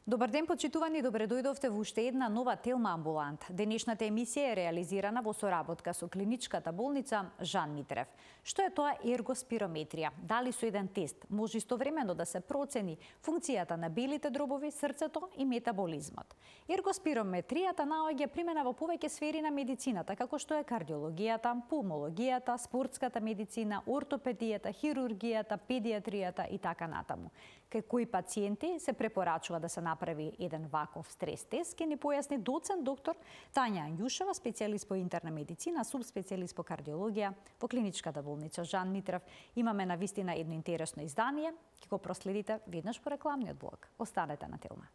Добар ден, почитувани, добре дојдовте во уште една нова Телма амбулант. Денешната емисија е реализирана во соработка со клиничката болница Жан Митрев. Што е тоа ергоспирометрија? Дали со еден тест може истовремено да се процени функцијата на белите дробови, срцето и метаболизмот? Ергоспирометријата наоѓа примена во повеќе сфери на медицината, како што е кардиологијата, пулмологијата, спортската медицина, ортопедијата, хирургијата, педиатријата и така натаму. Кај кои пациенти се препорачува да се направи еден ваков стрес тест, ке ни појасни доцент доктор Тања Анѓушева, специјалист по интерна медицина, субспецијалист по кардиологија во клиничката болница Жан Митрев. Имаме на вистина едно интересно издание, ќе го проследите веднаш по рекламниот блок. Останете на Телма.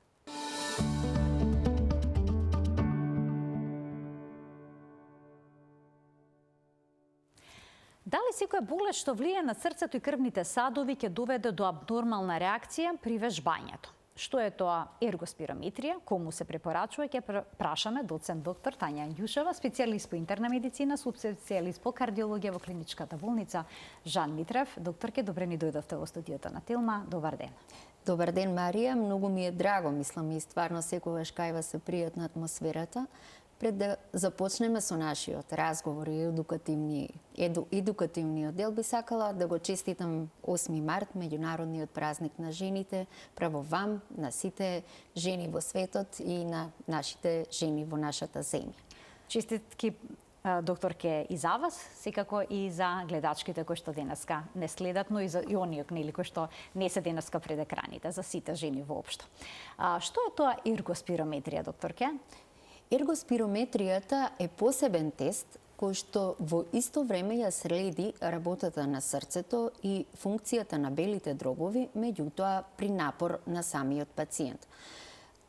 Дали секоја болест што влие на срцето и крвните садови ќе доведе до абнормална реакција при вежбањето? Што е тоа ергоспирометрија, кому се препорачува, ќе прашаме доцент доктор Тања Анѓушева, специјалист по интерна медицина, субспецијалист по кардиологија во клиничката болница Жан Митрев. Докторке, добре ни дојдовте во студиото на Телма. Добар ден. Добар ден, Марија. Многу ми е драго, мислам, и стварно секогаш кај вас е пријатна атмосферата. Пред да започнеме со нашиот разговор и едукативниот дел, би сакала да го честитам 8 март, меѓународниот празник на жените, право вам, на сите жени во светот и на нашите жени во нашата земја. Честитки, докторке, и за вас, секако и за гледачките кои што денеска не следат, но и за оние кои што не се денеска пред екраните, за сите жени воопшто. Што е тоа ергоспирометрија, докторке? Ергоспирометријата е посебен тест кој што во исто време ја следи работата на срцето и функцијата на белите дробови, меѓутоа при напор на самиот пациент.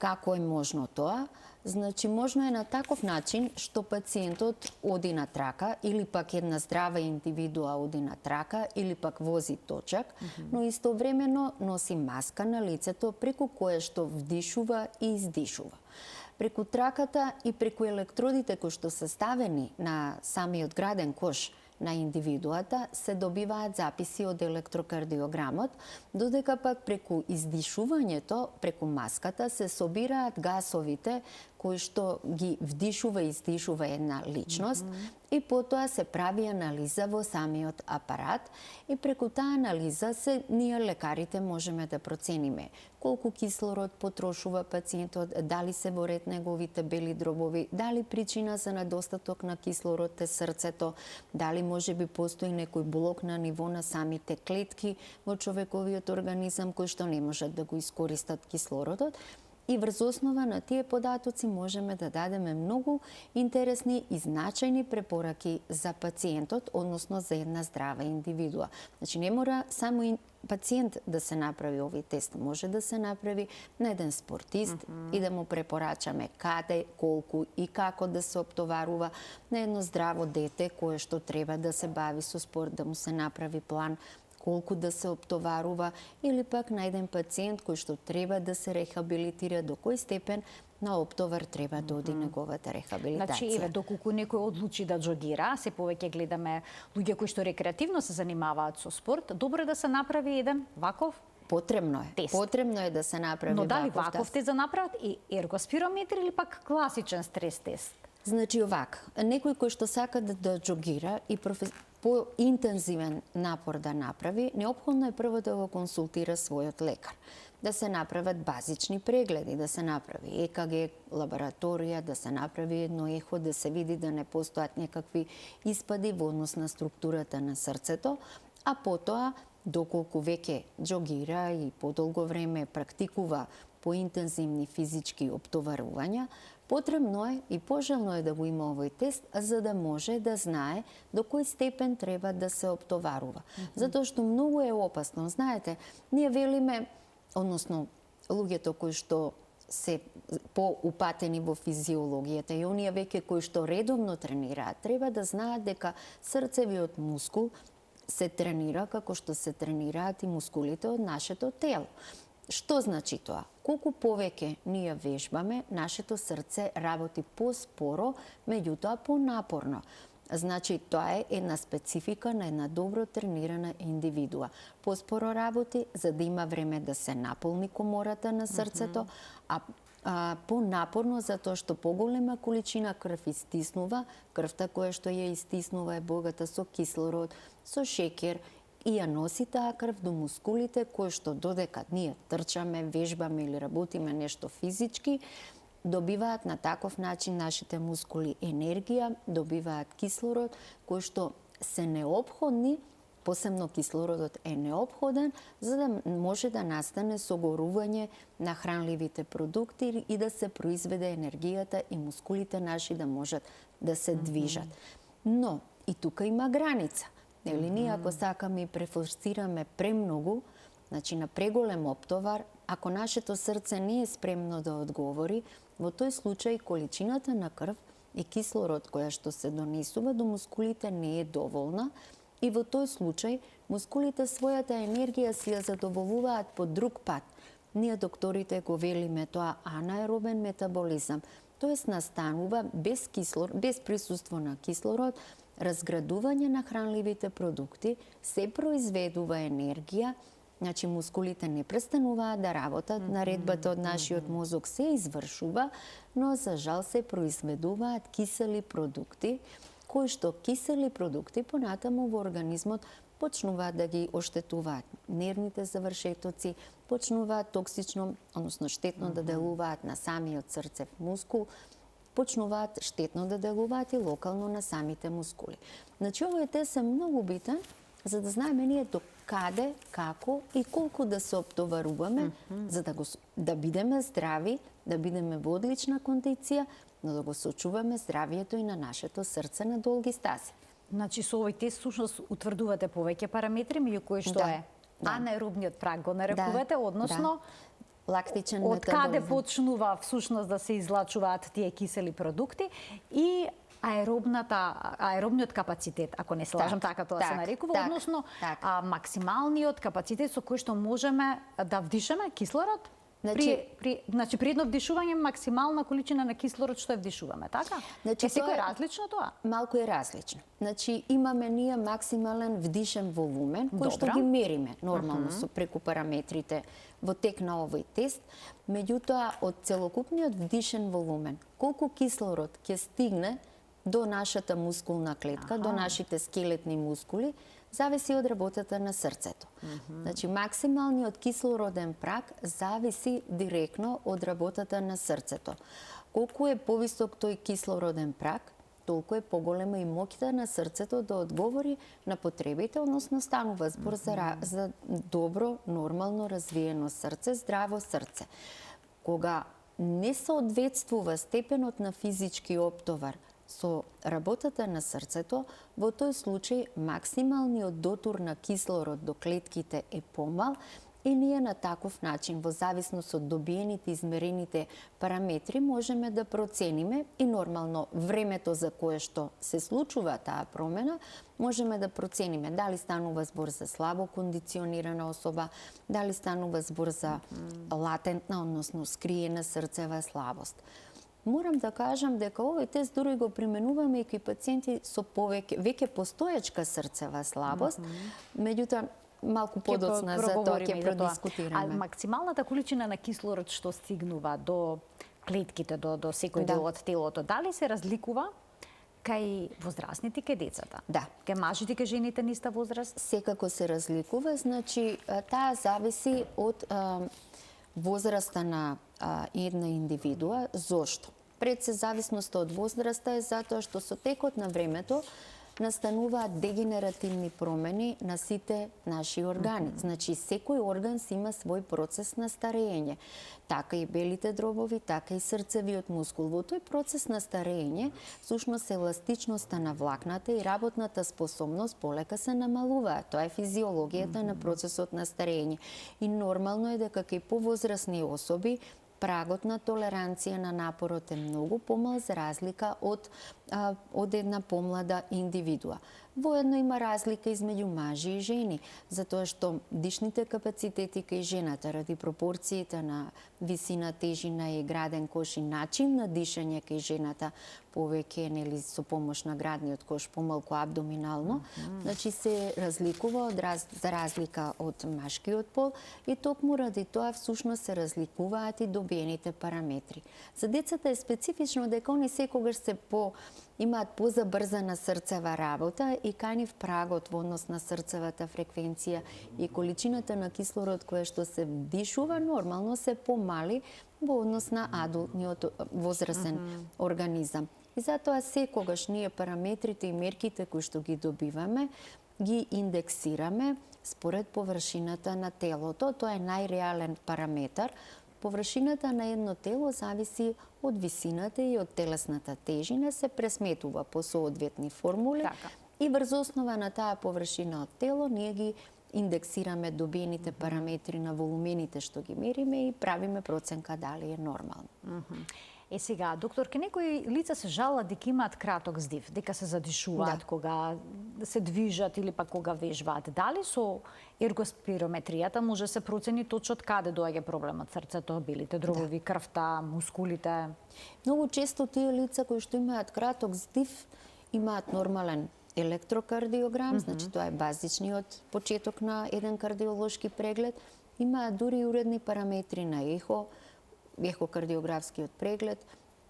Како е можно тоа? Значи, можно е на таков начин што пациентот оди на трака или пак една здрава индивидуа оди на трака или пак вози точак, но истовремено носи маска на лицето преку која што вдишува и издишува. Преку траката и преку електродите кои што се ставени на самиот граден кош на индивидуата се добиваат записи од електрокардиограмот, додека пак преку издишувањето, преку маската се собираат гасовите кои што ги вдишува и издишува една личност и потоа се прави анализа во самиот апарат и преку таа анализа ние лекарите можеме да процениме колку кислород потрошува пациентот, дали се во ред неговите бели дробови, дали причина за недостаток на кислород е срцето, дали може би постои некој блок на ниво на самите клетки во човековиот организам кои што не можат да го искористат кислородот. И врз основа на тие податоци можеме да дадеме многу интересни и значајни препораки за пациентот, односно за една здрава индивидуа. Значи, не мора само пациент да се направи овој тест, може да се направи на еден спортист и да му препорачаме каде, колку и како да се оптоварува, на едно здраво дете кое што треба да се бави со спорт, да му се направи план колку да се оптоварува, или пак на еден пациент кој што треба да се рехабилитира, до кој степен на оптовар треба да оди неговата рехабилитација. Значи, еве, доколку некој одлучи да джогира, се повеќе гледаме луѓе кои што рекреативно се занимаваат со спорт, добро е да се направи еден ваков Потребно е. тест. Потребно е да се направи Но дали ваков тест да направат и ергоспирометри или пак класичен стрес тест? Значи овака, некој кој што сака да джогира и по интензивен напор да направи, неопходно е прво да го консултира својот лекар. Да се направат базични прегледи, да се направи ЕКГ, лабораторија, да се направи едно ехо, да се види да не постојат некакви испади во однос на структурата на срцето, а потоа, доколку веќе джогира и подолго време практикува поинтензивни физички оптоварувања, потребно е и пожелно е да го има овој тест, за да може да знае до кој степен треба да се оптоварува. Затоа што многу е опасно. Знаете, ние велиме, односно, луѓето кои што се поупатени во физиологијата и оние веќе кои што редовно тренираат, треба да знаат дека срцевиот мускул се тренира како што се тренираат и мускулите од нашето тело. Што значи тоа? Колку повеќе ние вежбаме, нашето срце работи поспоро, меѓутоа понапорно. Значи, тоа е една специфика на една добро тренирана индивидуа. Поспоро работи, за да има време да се наполни комората на срцето, а понапорно затоа што поголема количина крв истиснува, крвта која што ја истиснува е богата со кислород, со шеќер и ја носи таа крв до мускулите кои што додека ние трчаме, вежбаме или работиме нешто физички, добиваат на таков начин нашите мускули енергија, добиваат кислород кој што се неопходни. Посебно кислородот е неопходен за да може да настане согорување на хранливите продукти и да се произведе енергијата и мускулите наши да можат да се движат. Но и тука има граница. Нели ние ако сакаме и префорсираме премногу, значи на преголем оптовар, ако нашето срце не е спремно да одговори, во тој случај количината на крв и кислород која што се донесува до мускулите не е доволна, и во тој случај мускулите својата енергија си ја задоволуваат по друг пат. Ние докторите го велиме тоа анаеробен метаболизам, тоест настанува без присуство на кислород, разградување на хранливите продукти, се произведува енергија, значи мускулите не престануваат да работат, наредбата од нашиот мозок се извршува, но за жал се произведуваат кисели продукти, кои што кисели продукти понатаму во организмот почнуваат да ги оштетуваат нервните завршетоци, почнуваат токсично, односно штетно да делуваат на самиот срцев мускул, почнуваат штетно да делуваат и локално на самите мускули. Значи, овој тест е многу битен, за да знаеме ние до каде, како и колку да се оптоваруваме, за да бидеме здрави, да бидеме во одлична кондиција, но да го сочуваме здравието и на нашето срце на долги стази. Значи, со овој тест всушност утврдувате повеќе параметри, меѓу кои што е анаеробниот праг го нарекувате, односно лактичен од каде метаболизам. почнува всушност да се излачуваат тие кисели продукти и аеробниот капацитет, ако не се лажам, така тоа се нарекува, односно максималниот капацитет со кој што можеме да вдишаме кислород. Значи при едно вдишување максимална количина на кислород што ја вдишуваме, така? Значи, секој е различно тоа? Малку е различно. Значи имаме ние максимален вдишен волумен кој што ги мериме нормално со преку параметрите во тек на овој тест, меѓутоа од целокупниот вдишен волумен, колку кислород ќе стигне до нашата мускулна клетка, до нашите скелетни мускули, зависи од работата на срцето. Значи, максималниот кислороден праг зависи директно од работата на срцето. Колку е повисок тој кислороден праг, толку е поголема и моќта на срцето да одговори на потребите, односно станува збор за добро, нормално развиено срце, здраво срце. Кога не соодветствува степенот на физички оптовар со работата на срцето, во тој случај максималниот дотур на кислород до клетките е помал и ние на таков начин, во зависност од добиените измерените параметри, можеме да процениме и нормално времето за кое што се случува таа промена, можеме да процениме дали станува збор за слабо кондиционирана особа, дали станува збор за латентна, односно скриена срцева слабост. Морам да кажам дека овој тест дури го применуваме и кај пациенти со веќе постоечка срцева слабост, меѓутоа малку подоцна за тоа ќе продискутираме. А максималната количина на кислород што стигнува до клетките, до секој дел од телото, дали се разликува кај возрастните, кај децата? Да. Кај мажите, кај жените на иста возраст? Секако се разликува, значи таа зависи од возраста на една индивидуа. Зошто? Пред се зависноста од возраста е затоа што со текот на времето настануваат дегенеративни промени на сите наши органи. Значи, секој орган си има свој процес на старење. Така и белите дробови, така и срцевиот мускул. Во тој процес на старење, всушност еластичноста на влакната и работната способност полека се намалуваат. Тоа е физиологијата на процесот на старење. И нормално е дека кај повозрасни особи прагот на толеранција на напорот е многу помал за разлика од една помлада индивидуа. Воедно има разлика измеѓу мажи и жени, затоа што дишните капацитети кај жената, ради пропорциите на висина, тежина и граден кош и начин на дишање кај жената, повеќе нели со помош на градниот кош, помалку абдоминално, значи се разликува за разлика од машкиот пол и токму ради тоа всушност се разликуваат и добиените параметри. За децата е специфично дека они секогаш имаат позабрзана срцева работа и кај нив прагот во однос на срцевата фреквенција и количината на кислород која што се вдишува нормално се помали во однос на адултниот возрастен организам. И затоа секогаш ние параметрите и мерките кои што ги добиваме ги индексираме според површината на телото. Тоа е најреален параметар. Површината на едно тело зависи од висината и од телесната тежина, се пресметува по соодветни формули и врз основа на таа површина од тело ние ги индексираме добиените параметри на волумените што ги мериме и правиме проценка дали е нормално. Сега, доктор, ке некои лица се жалат дека имаат краток здив, дека се задишуваат кога се движат или пак кога вежбаат. Дали со ергоспирометријата може да се процени точно од каде доаѓа проблемот? Срцето, белите дробови, крвта, мускулите? Многу често тие лица кои што имаат краток здив имаат нормален електрокардиограм, значи тоа е базичниот почеток на еден кардиолошки преглед, имаат дури и уредни параметри на ехокардиографскиот преглед,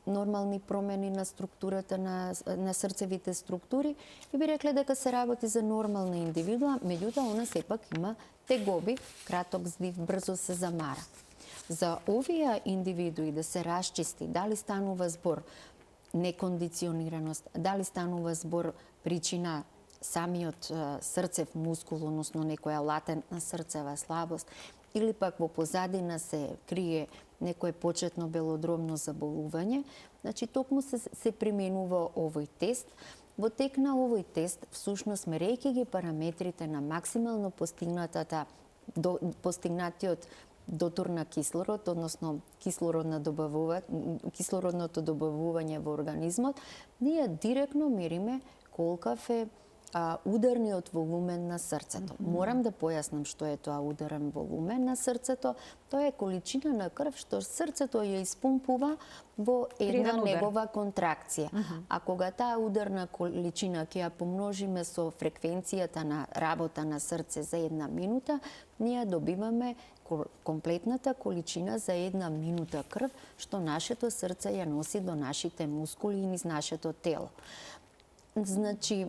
нормални промени на структурата на срцевите структури и би рекле дека се работи за нормална индивидуа, меѓутоа она сепак има тегоби, краток здив, брзо се замара. За овие индивидуи да се расчисти дали станува збор некондиционираност, дали станува збор причина самиот срцев мускул, односно некоја латентна срцева слабост, или пак во позадина се крие некое почетно белодробно заболување, значи токму се применува овој тест. Во тек на овој тест, всушност мерејќи ги параметрите на максимално постигнатиот дотур на кислород, односно кислородното добавување во организмот, ние директно мериме колкав е ударниот волумен на срцето. Морам да појаснам што е тоа ударен волумен на срцето. Тоа е количина на крв што срцето ја испумпува во една негова контракција. А кога таа ударна количина ќе ја помножиме со фреквенцијата на работа на срце за една минута, ние добиваме комплетната количина за една минута крв што нашето срце ја носи до нашите мускули и низ нашето тело. Значи,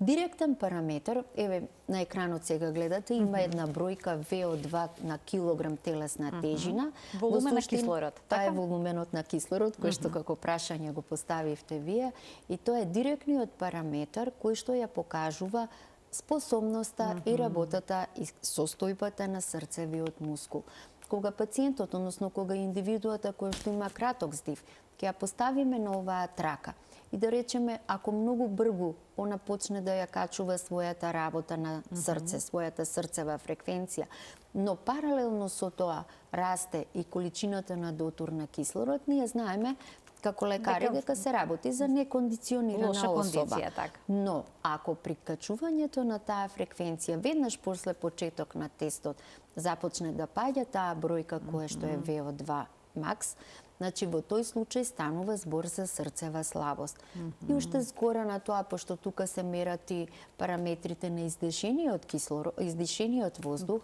директен параметар, еве на екранот сега гледате, има една бројка VO2 на килограм телесна тежина. Волумен на кислород. Тоа е волуменот на кислород, кој што како прашање го поставивте вие, и тоа е директниот параметар кој што ја покажува способноста и работата и состојбата на срцевиот мускул. Кога пациентот, односно кога индивидуата кој што има краток здив, ќе ја поставиме на оваа трака, и да речеме, ако многу бргу она почне да ја качува својата работа на срце, својата срцева фреквенција, но паралелно со тоа расте и количината на дотур на кислород, ние знаеме како лекари дека се работи за некондиционирана особа. Но ако при качувањето на таа фреквенција веднаш после почеток на тестот започне да паѓа таа бројка која што е VO2 макс, значи во тој случај станува збор за срцева слабост. И уште згора на тоа, пошто тука се мерат и параметрите на издишениот воздух,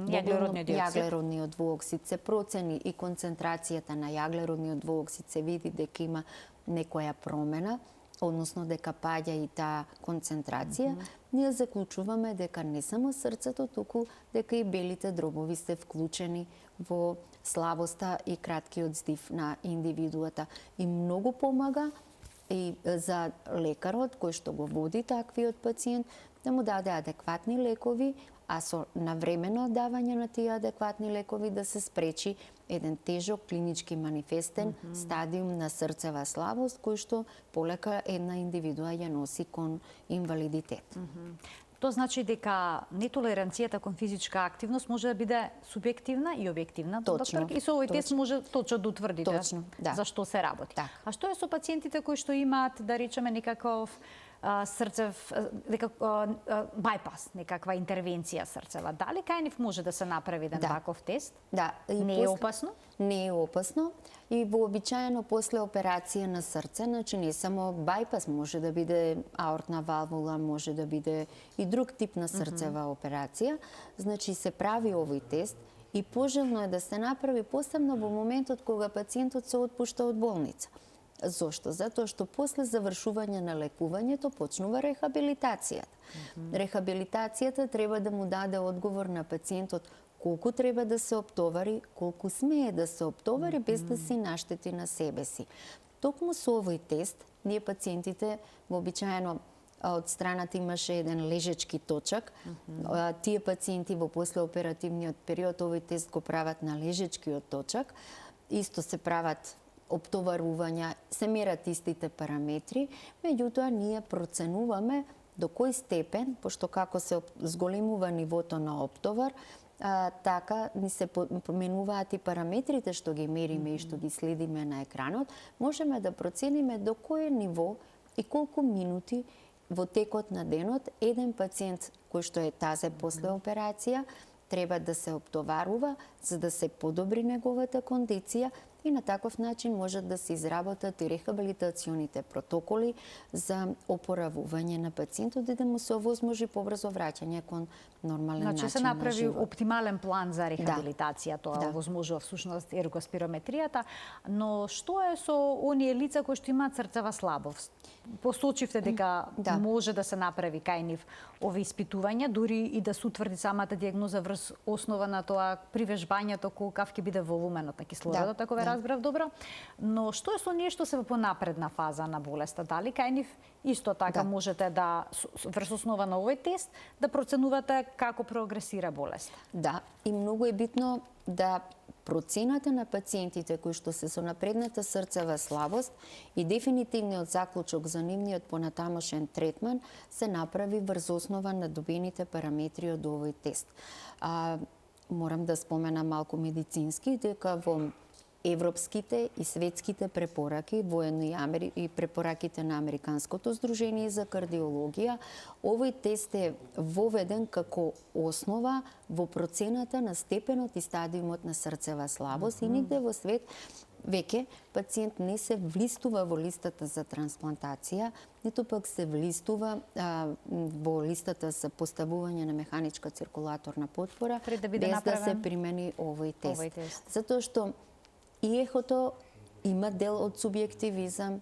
јаглеродниот двуоксид, се процени и концентрацијата на јаглеродниот двуоксид, се види дека има некоја промена, односно дека паѓа и таа концентрација, ние заклучуваме дека не само срцето, туку дека и белите дробови се вклучени во слабоста и краткиот здив на индивидуата. И многу помага и за лекарот кој што го води таквиот пациент да му даде адекватни лекови, а со навремено давање на тие адекватни лекови да се спречи еден тежок клинички манифестен стадиум на срцева слабост кој што полека една индивидуа ја носи кон инвалидитет. Тоа значи дека нетолеранцијата кон физичка активност може да биде субјективна и објективна, доктор, и со овој тест може точно да утврдите за што се работи. А што е со пациентите кои што имаат, да речеме, некаков бајпас, некаква интервенција срцева. Дали кај нив може да се направи еден таков тест? Да. Не е опасно? Не е опасно и вообичаено после операција на срце, значи не само бајпас, може да биде аортна валвула, може да биде и друг тип на срцева операција, значи се прави овој тест и пожелно е да се направи посебно во моментот кога пациентот се отпушта од болница. Зошто? Затоа што после завршување на лекувањето почнува рехабилитацијата. Рехабилитацијата треба да му даде одговор на пациентот колку треба да се оптовари, колку смее да се оптовари без да си наштети на себе си. Токму со овој тест, ние пациентите вообичаено од страната имаше еден лежечки точак. Тие пациенти во послеоперативниот период овој тест го прават на лежечкиот точак. Исто се прават оптоварувања, се мерат истите параметри, меѓутоа ние проценуваме до кој степен, пошто како се зголемува нивото на оптовар, така ни се поменуваат и параметрите што ги мериме и што ги следиме на екранот, можеме да процениме до кое ниво и колку минути во текот на денот еден пациент кој што е тазе после операција треба да се оптоварува за да се подобри неговата кондиција и на таков начин можат да се изработат и рехабилитационите протоколи за опоравување на пациентот и да му се овозможи побрзо враќање кон нормален начин на живот. Значи се направи оптимален план за рехабилитација, тоа овозможува всушност ергоспирометријата, но што е со оние лица кои што имаат срцева слабост? Посочивте дека може да се направи кај нив овие испитувања, дури и да се утврди самата дијагноза врз основа на тоа при вежбањето колкав ќе биде волуменот на кислородот, ако ве разбрав добро. Но што е со оние што се во понапредна фаза на болеста? Дали кај нив исто така можете да врз основа на овој тест да проценувате како прогресира болеста? Да, и многу е битно да процената на пациентите кои што се со напредната срцева слабост и дефинитивниот заклучок за нивниот понатамошен третман се направи врз основа на добените параметри од овој тест. Морам да споменам малку медицински дека во европските и светските препораки, воено и препораките на Американското здружение за кардиологија, овој тест е воведен како основа во процената на степенот и стадиумот на срцева слабост и нигде во свет веќе пациент не се влистува во листата за трансплантација, ниту пак се влистува во листата за поставување на механичка циркулаторна потпора без да се примени овој тест. Затоа што и ехото има дел од субјективизам,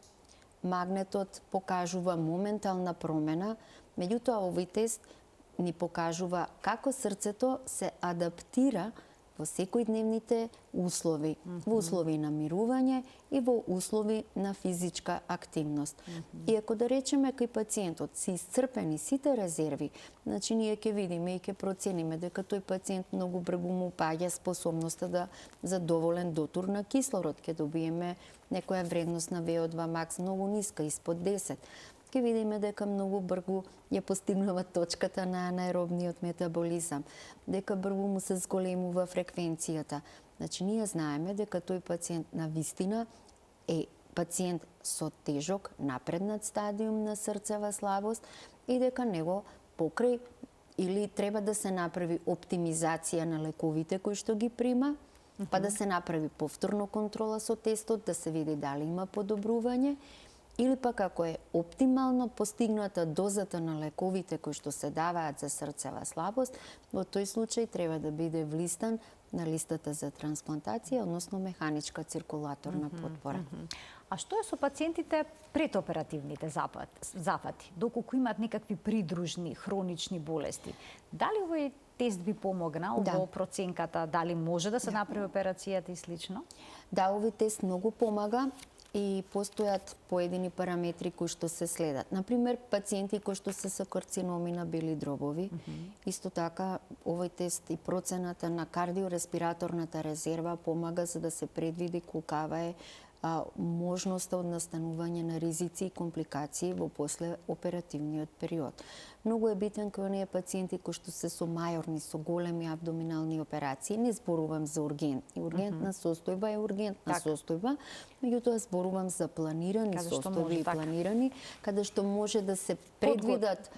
магнетот покажува моментална промена, меѓутоа овој тест ни покажува како срцето се адаптира во секојдневните услови, во услови на мирување и во услови на физичка активност. И ако да речеме кај пациентот се исцрпени сите резерви, значи ние ќе видиме и ќе процениме дека тој пациент многу брзо му паѓа способноста за доволен дотур на кислород, ќе добиеме некоја вредност на VO2 max многу ниска, испод 10. Ќе видиме дека многу брзо ја постигнува точката на анаеробниот метаболизам, дека брзо му се зголемува фреквенцијата. Значи, ние знаеме дека тој пациент на вистина е пациент со тежок напреднат стадиум на срцева слабост и дека него покрај или треба да се направи оптимизација на лековите кои што ги прима, па да се направи повторно контрола со тестот, да се види дали има подобрување, или пак ако е оптимално постигната дозата на лековите кои што се даваат за срцева слабост, во тој случај треба да биде влистан на листата за трансплантација, односно механичка циркулаторна потпора. А што е со пациентите пред оперативните зафати, доколку имаат некакви придружни хронични болести? Дали овој тест би помогнал во проценката, дали може да се направи операцијата и слично? Да, овој тест многу помага и постојат поедини параметри кои што се следат. Например, пациенти кои што се со карциноми на бели дробови, исто така овој тест и процената на кардиореспираторната резерва помага за да се предвиди колкава е можноста од настанување на ризици и компликации во послеоперативниот период. Многу е битен кај оние пациенти кои што се со мајорни, со големи абдоминални операции. Не зборувам за ургентни. Ургентна состојба е ургентна состојба, меѓутоа зборувам за планирани состојби и планирани, каде што може да се предвидат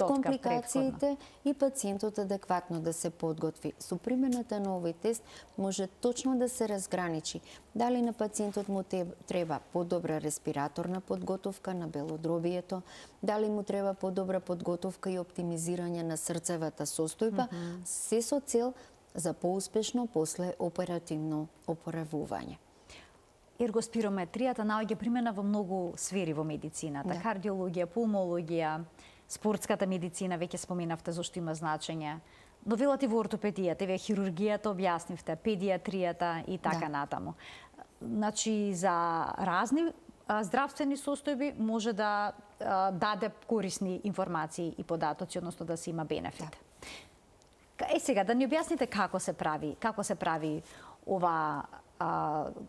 компликациите и пациентот адекватно да се подготви. Со примената на овој тест може точно да се разграничи дали на пациентот му треба подобра респираторна подготовка на белодробието, дали му треба подобра подготовка и оптимизирање на срцевата состојба, се со цел за поуспешно после оперативно опоравување. Ергоспирометријата наоѓа примена во многу сфери во медицината. Кардиологија, пулмологија, спортската медицина, веќе споменавте зашто има значење. Но велате во ортопедијата, ве хирургијата објаснивте, педиатријата и така натаму. Значи, за разни здравствени состојби може да даде корисни информации и податоци, односно да се има бенефит. Сега да ни објасните како се прави ова,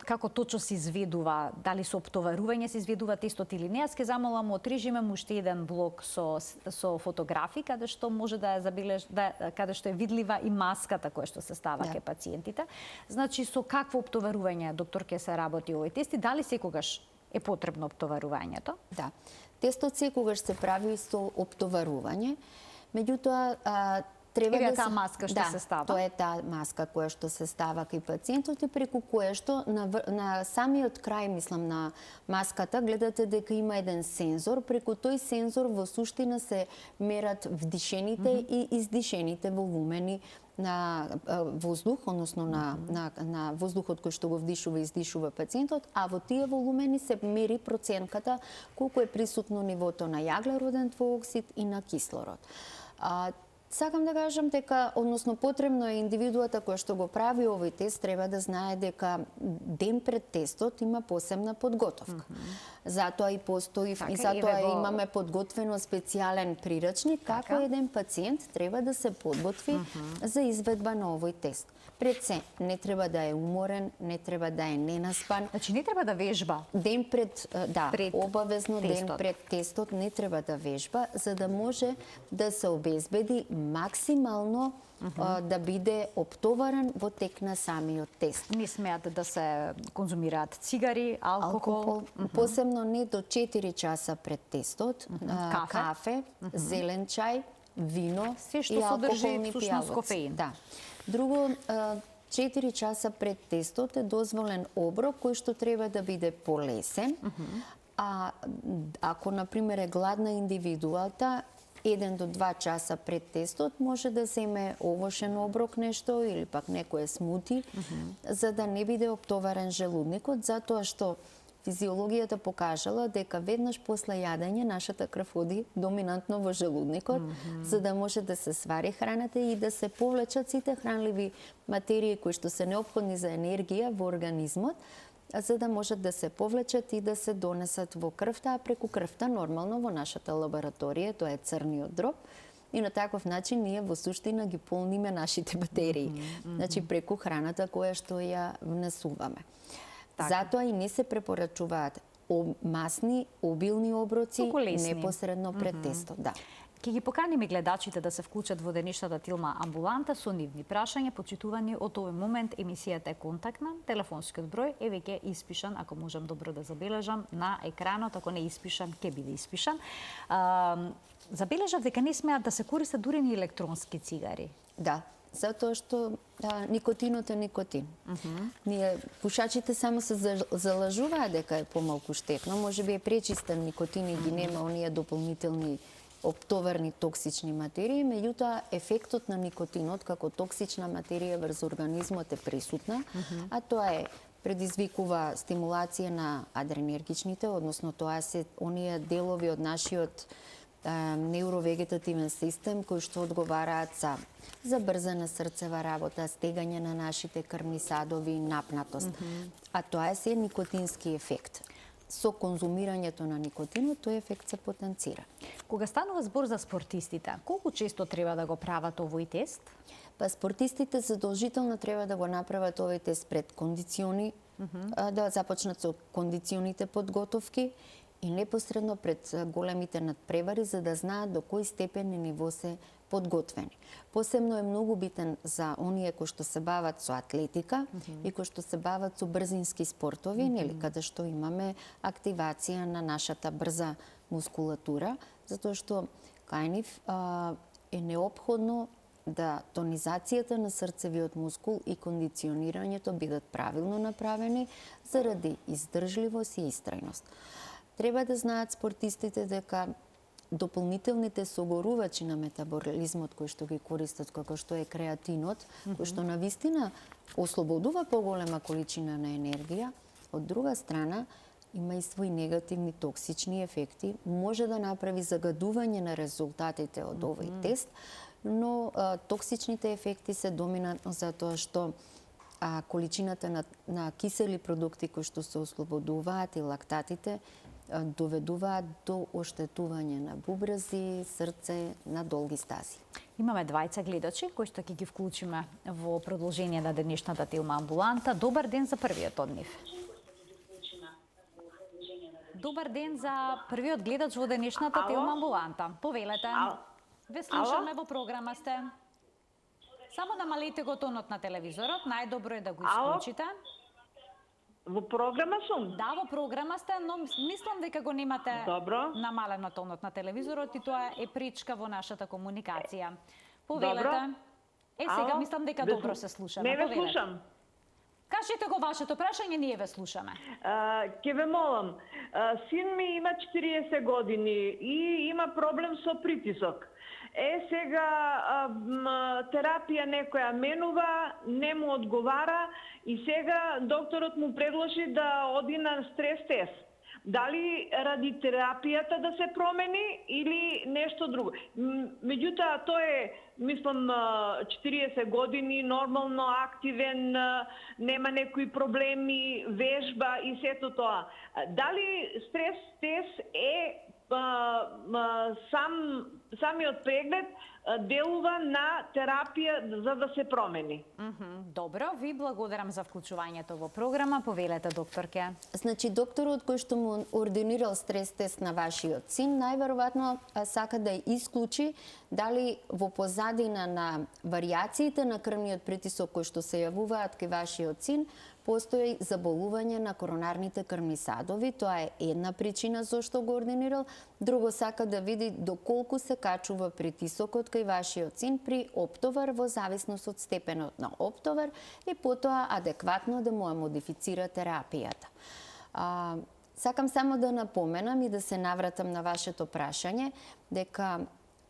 како точно се изведува, дали со оптоварување се изведува тестот или не. Аз ке замолам отрижиме уште еден блок со фотографии каде што може да ја каде што е видлива и маската која што се става кај пациентите. Значи со какво оптоварување доктор ке се работи овој тест и дали секогаш е потребно оптоварувањето? Да. Тестот секогаш се прави со оптоварување. Меѓутоа треба да таа маска што се става. Тоа е таа маска која што се става кај пациентот и преку која што на самиот крај, мислам, на маската гледате дека има еден сензор, преку тој сензор во суштина се мерат вдишените и издишените волумени на воздух, односно на воздухот кој што го вдишува и издишува пациентот, а во тие волумени се мери проценката колку е присутно нивото на јаглероден двуоксид и на кислород. Сакам да кажам дека, односно потребно е индивидуата која што го прави овој тест треба да знае дека ден пред тестот има посебна подготовка. Затоа и постои и затоа имаме подготвено специјален прирачник како еден пациент треба да се подготви за изведба на овој тест. Пред се, не треба да е уморен, не треба да е ненаспан. Значи не треба да вежба. Ден пред, обавезно ден пред тестот не треба да вежба, за да може да се обезбеди максимално да биде оптоварен во тек на самиот тест. Не смеат да се конзумираат цигари, алкохол. Посебно не до 4 часа пред тестот. Кафе, зелен чај, вино и алкохолни пијалаци. Да. Друго, 4 часа пред тестот е дозволен оброк кој што треба да биде полесен, а ако, например, е гладна индивидуата, 1 до 2 часа пред тестот може да земе овошен оброк нешто или пак некој смути, за да не биде оптоварен желудникот, затоа што физиологијата покажала дека веднаш после јадење нашата крв оди доминантно во желудникот, за да може да се свари храната и да се повлечат сите хранливи материи кои што се неопходни за енергија во организмот, за да можат да се повлечат и да се донесат во крвта, а преку крвта нормално во нашата лабораторија, тоа е црниот дроб, и на таков начин ние во суштина ги полниме нашите батерии, значи преку храната која што ја внесуваме. Затоа и не се препорачуваат масни, обилни оброци непосредно пред тестот. Да. Ке ги поканиме гледачите да се вклучат во денешната Тилма амбуланта со нивни прашања, почитувани од овој момент. Емисијата е контактна, телефонскиот број е веќе испишан, ако можам добро да забележам, на екранот, ако не испишан, ке биде испишан. Забележав дека не смеат да се користат дури ни електронски цигари. Да. Затоа што никотинот е никотин. Ние пушачите само се залажуваат дека е помалку штетно, можеби е пречистен никотин и ги нема оние дополнителни оптоварни токсични материи, меѓутоа ефектот на никотинот како токсична материја врз организмот е присутна, а тоа е предизвикува стимулација на адренергичните, односно тоа се оние делови од нашиот невровегетативен систем кои што одговараат за брзана срцева работа, стегање на нашите крвни садови, напнатост. А тоа е се никотински ефект. Со конзумирањето на никотинот, тој ефект се потенцира. Кога станува збор за спортистите, колку често треба да го прават овој тест? Па спортистите задолжително треба да го направат овој тест пред кондициони, да започнат со кондиционите подготовки и непосредно пред големите надпревари, за да знаат до кој степен и ниво се подготвени. Посебно е многу битен за оние кои што се бават со атлетика и кои што се бават со брзински спортови, нели, каде што имаме активација на нашата брза мускулатура, затоа што кај нив е неопходно да тонизацијата на срцевиот мускул и кондиционирањето бидат правилно направени заради издржливост и истрајност. Треба да знаат спортистите дека дополнителните согорувачи на метаболизмот кои што ги користат, како што е креатинот, кој што навистина ослободува поголема количина на енергија, од друга страна има и свои негативни токсични ефекти, може да направи загадување на резултатите од овој тест, но токсичните ефекти се доминантно затоа што количината на кисели продукти кои што се ослободуваат и лактатите доведуваат до оштетување на бубрези, срце, на долги стази. Имаме двајца гледачи кои што ќе ги вклучиме во продолжение на денешната Телма амбуланта. Добар ден за првиот од нив. Добар ден за првиот гледач во денешната Телма амбуланта. Повелете. Ве слушаме, во програма сте. Само намалете го тонот на телевизорот, најдобро е да го исклучите. Во програма сум? Да, во програма сте, но мислам дека го немате намалено тонот на телевизорот и тоа е пречка во нашата комуникација. Повелете. Сега мислам дека добро се слушаме. Не ве слушам. Кажете го вашето прашање, ние ве слушаме. Ке ве молам, син ми има 40 години и има проблем со притисок. Сега терапија некоја менува, не му одговара и сега докторот му предложи да оди на стрес тест. Дали ради терапијата да се промени или нешто друго. Меѓутоа, тој е, мислам, 40 години, нормално активен, нема некои проблеми, вежба и сето тоа. Дали стрес тест е самиот преглед делува на терапија за да се промени. Добро, ви благодарам за вклучувањето во програма. Повелете, докторке. Значи, докторот кој што му ординирал стрес тест на вашиот син, најверојатно сака да исклучи дали во позадина на варијациите на крвниот притисок кои што се јавуваат кај вашиот син, постои заболување на коронарните крвни садови. Тоа е една причина зашто го ординирал. Друго, сака да види доколку се качува притисокот кај вашиот син при оптовар во зависност од степенот на оптовар и потоа адекватно да му ја модифицира терапијата. Сакам само да напоменам и да се навратам на вашето прашање дека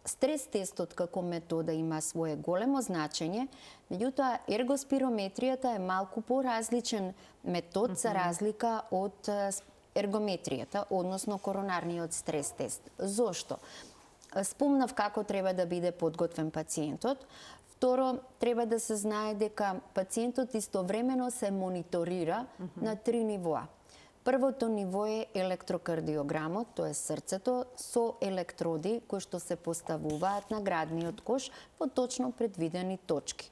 стрес тестот како метода има свое големо значење, меѓутоа ергоспирометријата е малку поразличен метод за разлика од ергометријата, односно коронарниот стрес тест. Зошто? Спомнав како треба да биде подготвен пациентот. Второ, треба да се знае дека пациентот истовремено се мониторира на 3 нивоа. Првото ниво е електрокардиограмот, тоа е срцето, со електроди кои што се поставуваат на градниот кош по точно предвидени точки.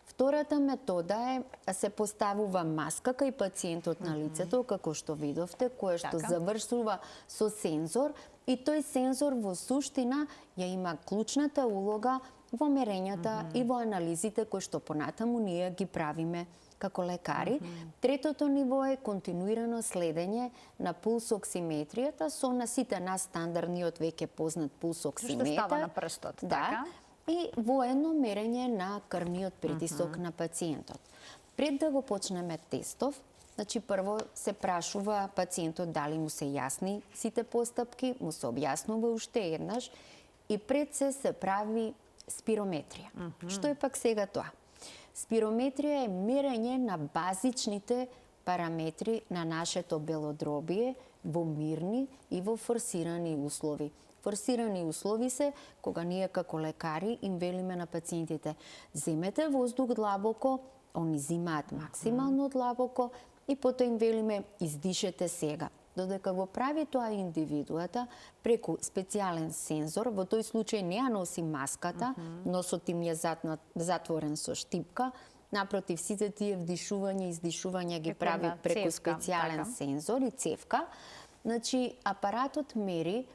Втората метода е се поставува маска кај пациентот на лицето, како што видовте, која што завршува со сензор и тој сензор во суштина ја има клучната улога во мерењата и во анализите кои што понатаму ние ги правиме како лекари. Третото ниво е континуирано следење на пулсоксиметријата со на сите нас стандардниот веќе познат пулсоксиметар. Што става на прстот, така? И воедно мерење на крвниот притисок на пациентот. Пред да го почнеме тестов, значи прво се прашува пациентот дали му се јасни сите постапки, му се објаснува уште еднаш и пред се прави спирометрија. Што е пак сега тоа? Спирометрија е мерење на базичните параметри на нашето белодробие во мирни и во форсирани услови. Форсирани услови се кога ние како лекари им велиме на пациентите: земете воздух длабоко, они зимаат максимално длабоко и потоа им велиме: издишете сега. Додека го прави тоа индивидуата преку специјален сензор, во тој случај не ја носи маската, носот им е затворен со штипка, напротив сите тие вдишување и издишување ги прави преку специјален сензор и цевка. Значи, апаратот мери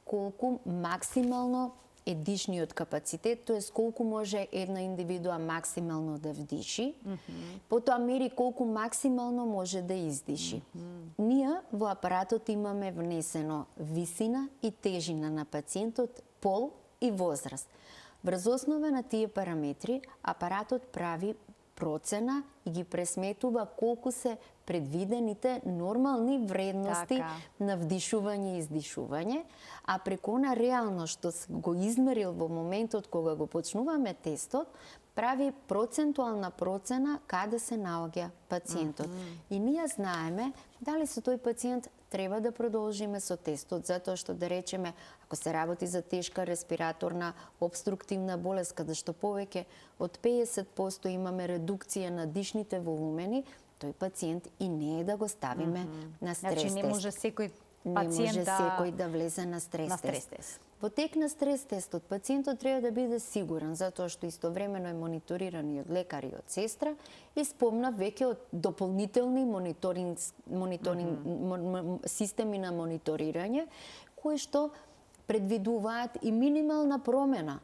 колку максимално е дишниот капацитет, тоест колку може една индивидуа максимално да вдиши, потоа мери колку максимално може да издиши. Ние во апаратот имаме внесено висина и тежина на пациентот, пол и возраст. Врз основа на тие параметри, апаратот прави процена и ги пресметува колку се предвидените нормални вредности на вдишување и издишување, а преку она реално што го измерил во моментот кога го почнуваме тестот, прави процентуална процена каде се наоѓа пациентот. И ние знаеме дали со тој пациент треба да продолжиме со тестот, затоа што, да речеме, ако се работи за тешка респираторна обструктивна болест, каде што повеќе од 50% имаме редукција на дишните волумени, тој пациент и не е да го ставиме на стрес тест. Значи не може секој пациент не може секој да влезе на стрес тест. Во тек на стрес тестот пациентот треба да биде сигурен, затоа што истовремено е мониториран и од лекар и од сестра, и спомна веќе од дополнителни системи на мониторирање, кои што предвидуваат и минимална промена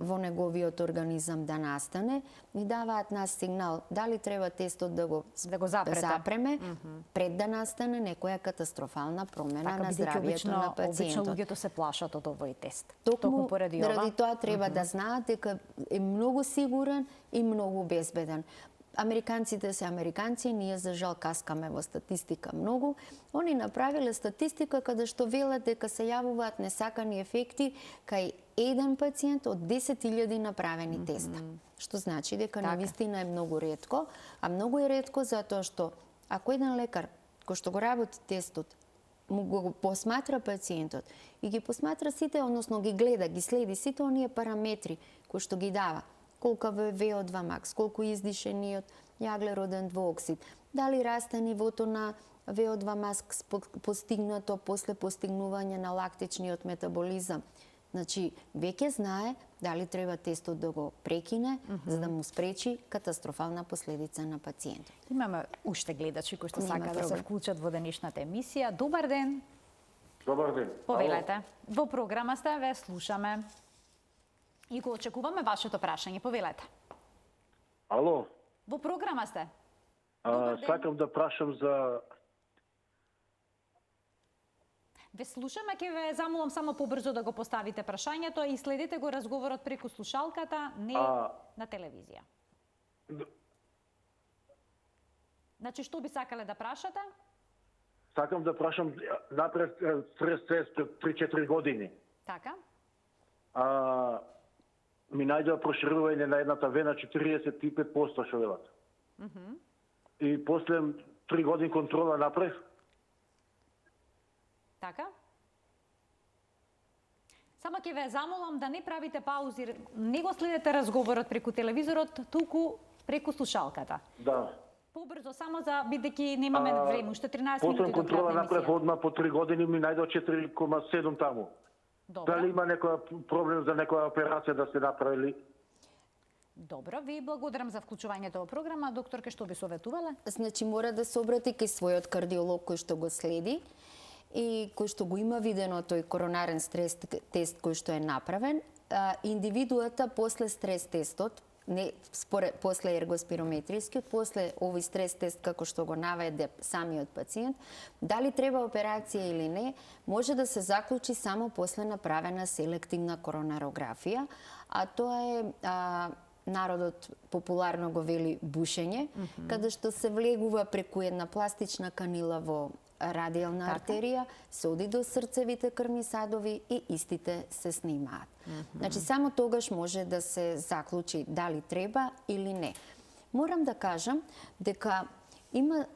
во неговиот организам да настане и даваат нас сигнал дали треба тестот да го запреме пред да настане некоја катастрофална промена на здравието на пациентот. Обично луѓето се плашат од овој тест. Токму поради тоа треба да знаат дека е многу сигурен и многу безбеден. Американците се американци, ние за жал каскаме во статистика многу. Они направиле статистика каде што велат дека се јавуваат несакани ефекти кај еден пациент од 10.000 направени теста. Што значи дека навистина е многу ретко, а многу е ретко затоа што ако еден лекар кој што го работи тестот му го посматра пациентот и ги посматра сите, односно ги гледа, ги следи сите оние параметри кои што ги дава, колку е VO2 max, колку издишениот јаглероден двуоксид, дали расте нивото на VO2 max постигнато после постигнување на лактичниот метаболизам. Значи, веќе знае дали треба тестот да го прекине, за да му спречи катастрофална последица на пациентот. Имаме уште гледачи кои што сака да се вклучат во денешната емисија. Добар ден. Добар ден. Повелете. Во програма сте, ве слушаме. И го очекуваме вашето прашање. Повелете. Ало. Во програма сте. Сакам да прашам за... Ве слушаме, ќе ве замолам само побрзо да го поставите прашањето и следете го разговорот преку слушалката, не на телевизија. Значи, што би сакале да прашате? Сакам да прашам напред стрес тест 3-4 години. Така. Ми најдува проширување на едната вена 45% што велат. И после 3 години контрола направив. Така. Само ќе ве замолам да не правите паузи, не го следете разговорот преку телевизорот, туку преку слушалката. Да. Побрзо, само за бидејќи немаме време, уште 13 минути до крај на емисија. После контрола направив одма по 3 години, ми најдува 4,7 таму. Добро. Дали има некоја проблем за некоја операција да се направили? Добро, ви благодарам за вклучувањето во програма. Докторке, што би советувале? Значи, мора да се обрати кај својот кардиолог кој што го следи и кој што го има видено тој коронарен стрес тест кој што е направен. Индивидуата после стрес тестот, не после ергоспирометрискиот, после овој стрес тест како што го наведе самиот пациент, дали треба операција или не, може да се заклучи само после направена селективна коронарографија, а тоа е народот популарно го вели бушење, каде што се влегува преку една пластична канила во радијална артерија, се оди до срцевите крвни садови и истите се снимаат. Значи, само тогаш може да се заклучи дали треба или не. Морам да кажам дека има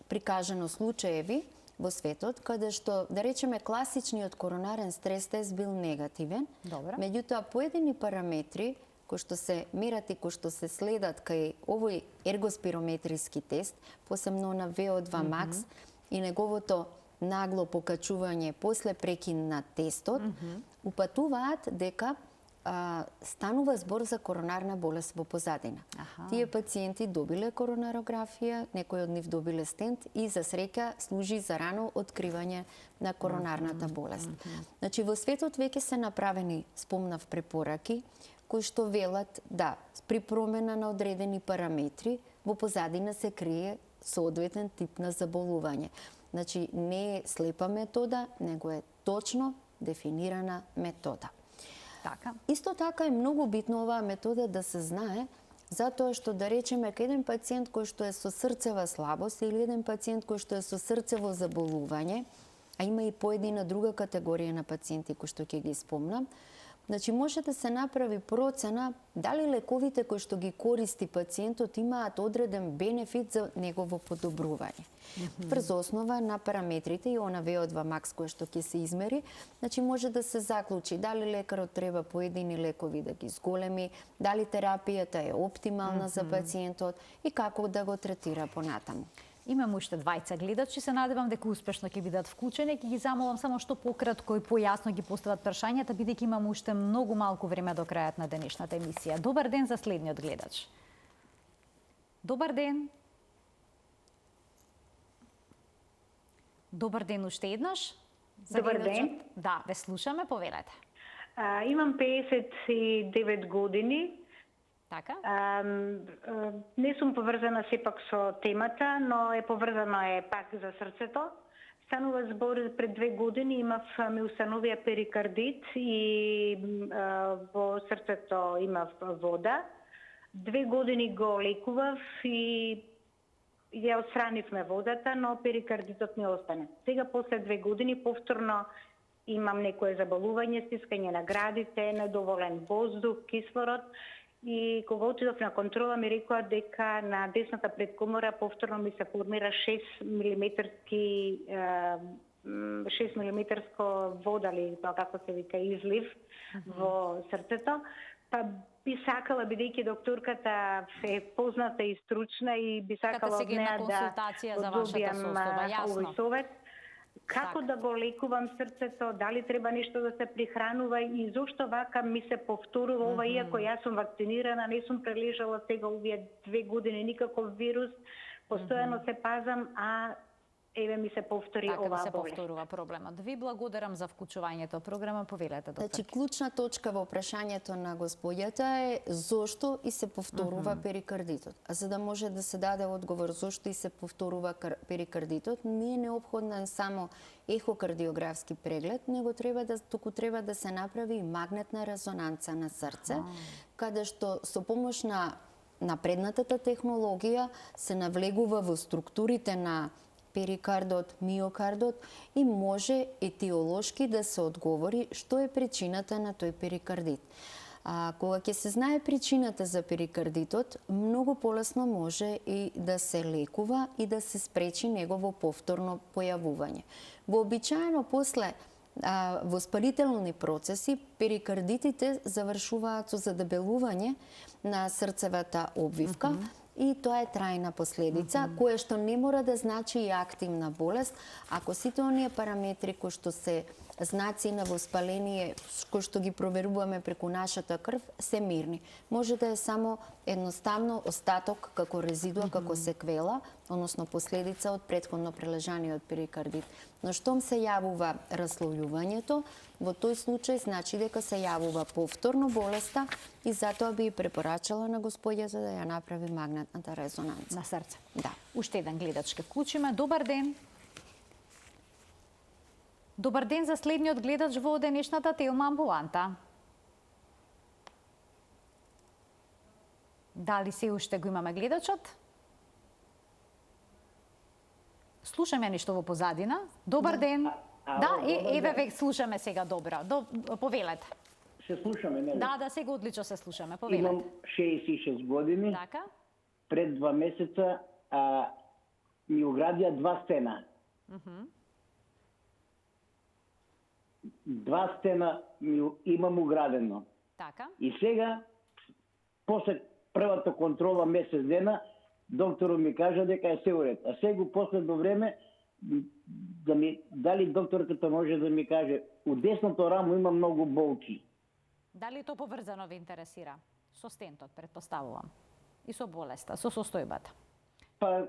прикажано случаеви во светот каде што, да речеме, класичниот коронарен стрес тест бил негативен, меѓутоа поедини параметри кои што се мерат и кои што се следат кај овој ергоспирометриски тест, посебно на VO2 max, и неговото нагло покачување после прекин на тестот, упатуваат дека станува збор за коронарна болест во позадина. Тие пациенти добиле коронарографија, некои од нив добиле стент и за среќа служи за рано откривање на коронарната болест. Значи во светот веќе се направени, спомнав, препораки кои што велат да при промена на одредени параметри во позадина се крие соодветен тип на заболување. Значи не е слепа метода, него е точно дефинирана метода. Така. Исто така е многу битно оваа метода да се знае, затоа што да речеме еден пациент кој што е со срцева слабост или еден пациент кој што е со срцево заболување, а има и поедина друга категорија на пациенти кои што ќе ги спомнам, значи може да се направи процена дали лековите кои што ги користи пациентот имаат одреден бенефит за негово подобрување. Врз основа на параметрите и она VO2 max кој што ќе се измери, значи може да се заклучи дали лекарот треба поедини лекови да ги зголеми, дали терапијата е оптимална за пациентот и како да го третира понатаму. Имам уште двајца гледачи, се надевам дека успешно ќе бидат вклучени. Ќе ги замолам само што пократко и појасно ги постават прашањата, бидејќи имам уште многу малку време до крајот на денешната емисија. Добар ден за следниот гледач. Добар ден. Добар ден уште еднаш. Добар ден. Да, ве слушаме, повелете. Имам 59 години. Така? Не сум поврзана сепак со темата, но е поврзана е пак за срцето. Станува збор пред 2 години ми установија перикардит и во срцето имав вода. 2 години го лекував и ја отстранивме водата, но перикардитот ми остане. Сега после 2 години повторно имам некое заболување, стискање на градите, недоволен воздух, кислород. И кога отидов на контрола ми рекоа дека на десната предкомора повторно ми се формира 6 милиметарско вода, или тоа како се вика излив во срцето. Па би сакала, бидејќи докторката е позната и стручна и би сакала од неа да добијам овој совет. Како да го лекувам срцето, дали треба нешто да се прихранува и зошто вака ми се повторува ова, иако јас сум вакцинирана, не сум прележала сега овие 2 години никаков вирус, постојано се пазам, а еве ми се повтори така оваа да се болест. повторува проблемот. Ви благодарам за вклучувањето во програма, повелете доктор. Значи клучна точка во прашањето на господјата е зошто и се повторува перикардитот. А за да може да се даде одговор зошто и се повторува перикардитот, не е неопходен само ехокардиографски преглед, него треба да се направи и магнетна резонанца на срце, каде што со помош на напреднатата технологија се навлегува во структурите на перикардот, миокардот и може етиолошки да се одговори што е причината на тој перикардит. Кога ќе се знае причината за перикардитот, многу полесно може и да се лекува и да се спречи негово повторно појавување. Вообичаено после воспалителни процеси, перикардитите завршуваат со задебелување на срцевата обвивка, и тоа е трајна последица, која што не мора да значи и активна болест, ако сите оние параметри кои што се знаци на воспаление, кои што ги проверуваме преку нашата крв, се мирни. Може да е само едноставно остаток како резидуа, како секвела, односно последица од претходно прележаниот перикардит. Но штом се јавува раслојувањето, во тој случај значи дека се јавува повторно болеста и затоа би препорачала на господјата да ја направи магнетната резонанца. На срце. Да. Уште еден гледач ке вклучиме. Добар ден. Добар ден за следниот гледач во денешната Телма амбуланта. Дали се уште го имаме гледачот? Слушаме нешто во позадина. Добар ден. Еве ве слушаме сега добро. Повелете. Се слушаме, нели? Да, сега одлично се слушаме. Повелете. Имам 66 години. Така? Пред 2 месеца ми оградија 2 стена. 2 стена имам оградено. Така. И сега, после првата контрола месец дена, докторот ми кажа дека е се уред. А сега последно време, дали докторката може да ми каже, у десното рамо има многу болки. Дали то поврзано ве интересира? Со стентот, предпоставувам. И со болеста, со состојбата. Па,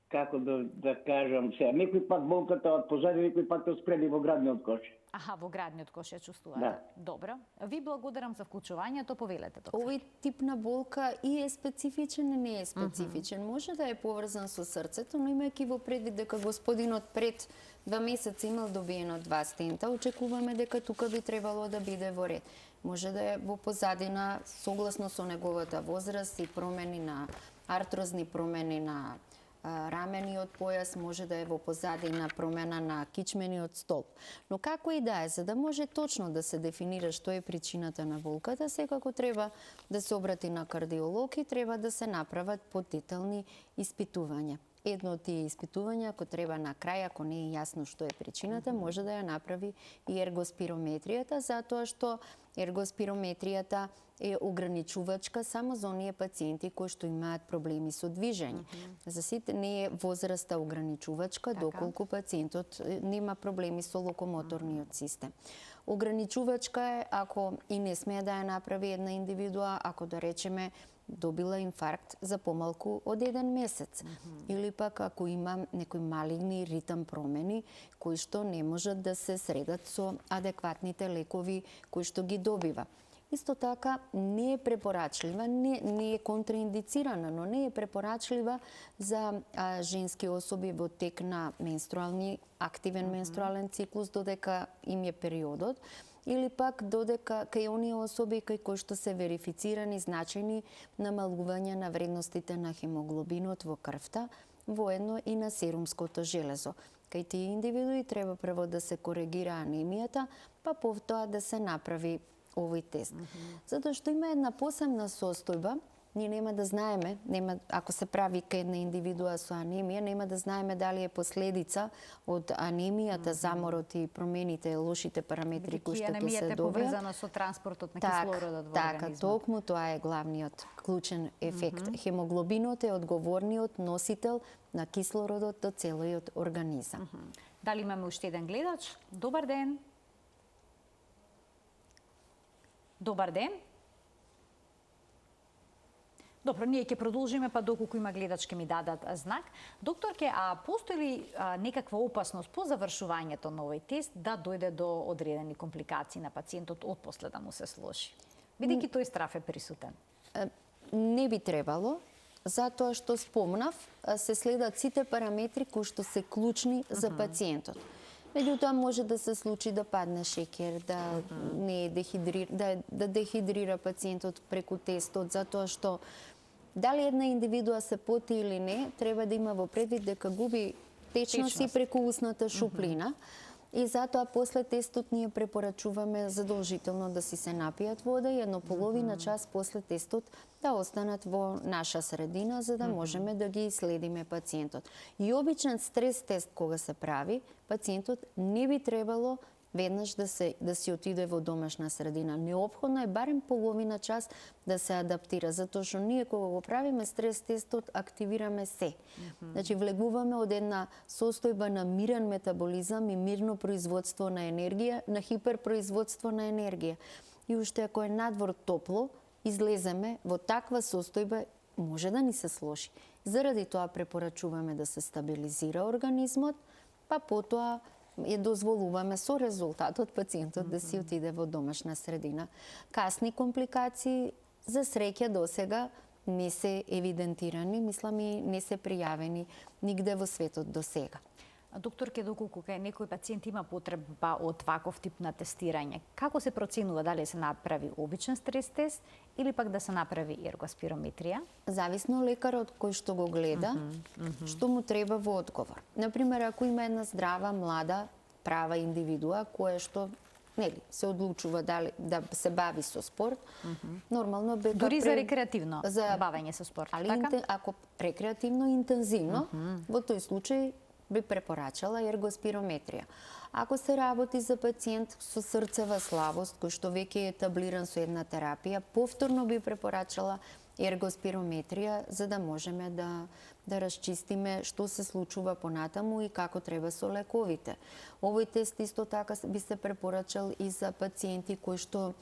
како да кажам сега, некој пат болката од позади, некој пат од спреди во градниот кош. Аха, во градниот кош ја чувствувате. Да. Добро. Ви благодарам за вклучувањето, повелете, доктор. Овој тип на болка и е специфичен и не е специфичен. Може да е поврзан со срцето, но имајќи во предвид дека господинот пред 2 месеци имал добиено 2 стента, очекуваме дека тука би требало да биде во ред. Може да е во позадина, согласно со неговата возраст и промени на артрозни промени на рамениот појас, може да е во позадина промена на кичмениот столб. Но како и да е, за да може точно да се дефинира што е причината на болката, секако треба да се обрати на кардиолог и треба да се направат подетални испитувања. Едно од тие испитувања, ако треба на крај, ако не е јасно што е причината, може да ја направи и ергоспирометријата, затоа што ергоспирометријата е ограничувачка само за оние пациенти кои што имаат проблеми со движење. За сите не е возраста ограничувачка, доколку пациентот нема проблеми со локомоторниот систем. Ограничувачка е ако и не смее да ја направи една индивидуа, ако да речеме добила инфаркт за помалку од 1 месец. Или пак ако има некои малигни ритм промени кои што не можат да се средат со адекватните лекови кои што ги добива. Исто така не е препорачлива, не е контраиндицирана, но не е препорачлива за женски особи во тек на менструални, активен менструален циклус додека им е периодот, или пак додека кај оние особи кои што се верифицирани значајни намалувања на вредностите на хемоглобинот во крвта, воедно и на серумското железо. Кај тие индивидуи треба прво да се коригира анемијата, па повтоа да се направи овој тест. Затоа што има една посебна состојба, ние нема да знаеме, ако се прави кај една индивидуа со анемија, нема да знаеме дали е последица од анемијата, заморот и промените, лошите параметри кои што ќе се добијат. Анемијата е поврзана со транспортот на кислородот во организмот. Така, токму тоа е главниот клучен ефект. Хемоглобинот е одговорниот носител на кислородот до целиот организам. Дали имаме уште еден гледач? Добар ден. Добар ден. Добро, ние ќе продолжиме, па доколку има гледач ќе ми дадат знак. Докторке, а постои ли некаква опасност по завршувањето на овој тест да дојде до одредени компликации на пациентот отпосле да му се сложи? Бидејќи тој страф е присутен. Не би требало, затоа што спомнав, се следат сите параметри кои што се клучни за пациентот. Меѓутоа може да се случи да падне шеќер, да не да дехидрира пациентот преку тестот, затоа што дали една индивидуа се поти или не, треба да има во предвид дека губи течност и преку усната шуплина. И затоа после тестот ние препорачуваме задолжително да си се напијат вода и едно половина час после тестот да останат во наша средина за да можеме да ги следиме пациентот. И обичен стрес тест кога се прави, пациентот не би требало веднаш да си отиде во домашна средина. Неопходно е барем половина час да се адаптира, затоа што ние кога го правиме стрес тестот активираме се. Значи влегуваме од една состојба на мирен метаболизам и мирно производство на енергија на хиперпроизводство на енергија. И уште ако е надвор топло, излеземе во таква состојба може да ни се сложи. Заради тоа препорачуваме да се стабилизира организмот, па потоа ја дозволуваме со резултатот пациентот да си отиде во домашна средина. Касни компликации за среќа досега не се евидентирани, мислам и не се пријавени нигде во светот досега. Докторке, доколку кај некој пациент има потреба од ваков тип на тестирање, како се проценува дали се направи обичен стрес тест или пак да се направи ергоспирометрија? Зависно лекарот кој што го гледа, што му треба во одговор. Например, ако има една здрава, млада, права индивидуа која што се одлучува дали да се бави со спорт, нормално бе дури за рекреативно бавење со спорт, така? Ако рекреативно интензивно, во тој случај би препорачала ергоспирометрија. Ако се работи за пациент со срцева слабост, кој што веќе е етаблиран со една терапија, повторно би препорачала ергоспирометрија, за да можеме да расчистиме што се случува понатаму и како треба со лековите. Овој тест исто така би се препорачал и за пациенти кои што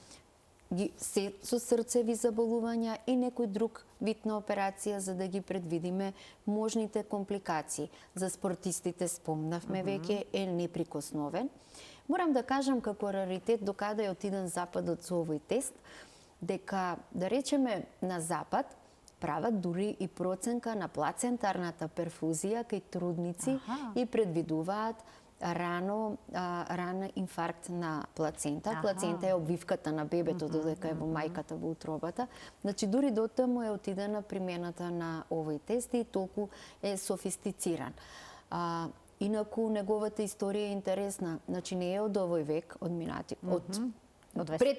се со срцеви заболувања и некој друг вид на операција, за да ги предвидиме можните компликации. За спортистите спомнавме веќе, е неприкосновен. Морам да кажам како раритет докаде е отиден Западот со овој тест, дека, да речеме, на Запад прават дури и проценка на плацентарната перфузија кај трудници и предвидуваат ран инфаркт на плацента. Плацента е обвивката на бебето додека е во мајката во утробата. Значи дури до таму е отидена примената на овој тест и толку е софистициран. Инаку неговата историја е интересна. Значи не е од овој век, од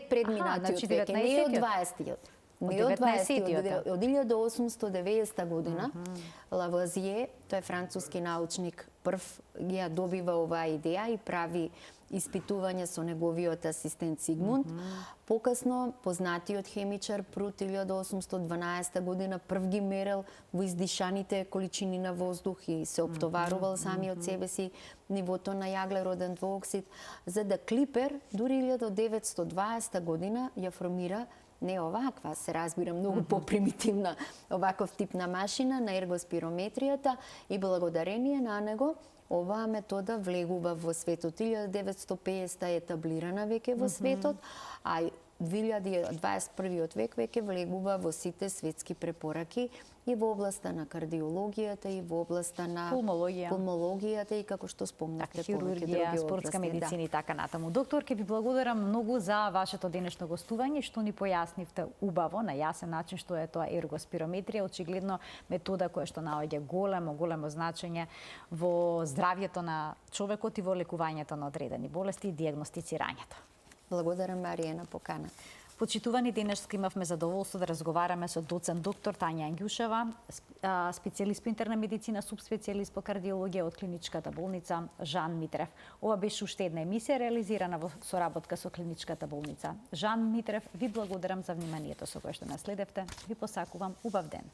предминатиот век, не е од 20-тиот. Не од 20-тиот, од 1890 година, Лавуазие, тој е француски научник, прв ја добива оваа идеја и прави испитување со неговиот асистент Сигмунд. Покасно, познатиот хемичар Прут 1812 година прв ги мерел во издишаните количини на воздух и се оптоварувал самиот себе си нивото на јаглероден двуоксид, за да Клипер дури 1920 година ја формира не оваква, се разбира, многу попримитивна оваков тип на машина, на ергоспирометријата, и благодарение на него оваа метода влегува во светот. 1950 е етаблирана веќе во светот, а 2021 век веќе влегува во сите светски препораки и во областа на кардиологијата и во областа на пулмологијата и како што спомнавте, хирургија, спортска медицина и така натаму. Доктор, ке ви благодарам многу за вашето денешно гостување, што ни појаснивте убаво, на јасен начин, што е тоа ергоспирометрија, очигледно метода која што наоѓа големо значење во здравјето на човекот и во лекувањето на одредени болести и дијагностицирањето. Благодарам, Марија, на покана. Почитувани, денес имавме задоволство да разговараме со доцент доктор Тања Ангјушева, специјалист по интерна медицина, субспецијалист по кардиологија од клиничката болница Жан Митрев. Ова беше уште една емисија реализирана во соработка со клиничката болница Жан Митрев. Ви благодарам за вниманието со кое што наследевте. Ви посакувам убав ден.